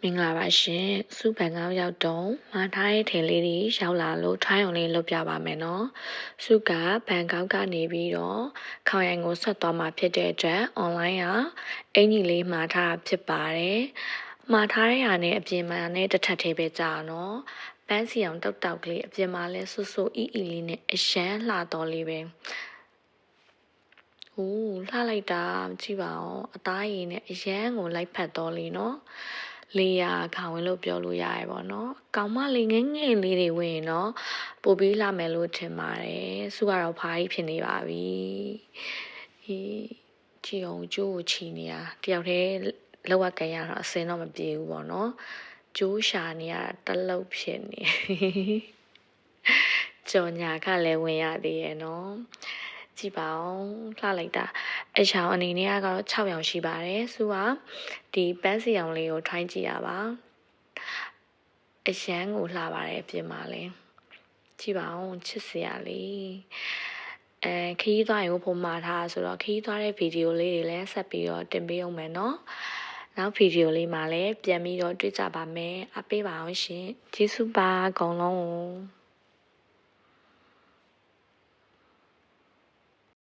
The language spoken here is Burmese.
မင်္ဂလာပါရှင်စုပန်ကောင်းရောက်တော့မှာထားတဲ့ထင်လေးတွေရောက်လာလို့ထိုင်းအောင်လေးလုပ်ပြပါမယ်နော်စုကဘန်ကောက်ကနေပြီးတော့ခေါင်ရိုင်ကိုဆက်သွားမှာဖြစ်တဲ့အတွက် online ကအင်ကြီးလေးမှာထားဖြစ်ပါတယ်မှာထားတဲ့ဟာနဲ့အပြင်မှာနဲ့တစ်ထပ်သေးပဲကြာနော်ပန်းစီအောင်တောက်တောက်ကလေးအပြင်မှာလဲဆွဆွအီအီလေးနဲ့အရှမ်းလှတော်လေးပဲဟိုးလှလိုက်တာကြည့်ပါဦးအသားရည်နဲ့အရန်ကိုလိုက်ဖက်တော်လေးနော်လေးရခေါင်ဝင်လို့ပြောလို့ရတယ်ပေါ့နော်ကောင်မလေးငယ်ငယ်လေးတွေဝင်ရင်တော့ပို့ပြီးလာမယ်လို့ထင်ပါတယ်စုကတော့ဖားကြီးဖြစ်နေပါပြီဟီးချီအောင်ကျိုးကိုချီနေတာတယောက်တည်းလောက်ရကန်ရတော့အစင်းတော့မပြေဘူးပေါ့နော်ကျိုးရှာနေရတလုတ်ဖြစ်နေကြော်ညာကလည်းဝင်ရသေးရဲ့နော်ကြည့်ပါဦးလှလိုက်တာအချောင်အနေနဲ့ကတော့6ရောင်ရှိပါတယ်စုကဒီပန်းစီရောင်လေးကိုထိုင်းကြည့်ရပါအရန်ကိုလှပါတယ်ပြင်ပါလဲကြည့်ပါဦးချစ်စရာလေးခီးသွားရင်ဖို့မှာထားဆိုတော့ခီးသွားတဲ့ဗီဒီယိုလေးတွေလည်းဆက်ပြီးတော့တင်ပေးအောင်မယ်နော်နောက်ဗီဒီယိုလေးမှာလည်းပြန်ပြီးတော့တွေ့ကြပါမယ်အပေးပါအောင်ရှင်ကျေးဇူးပါအကုန်လုံး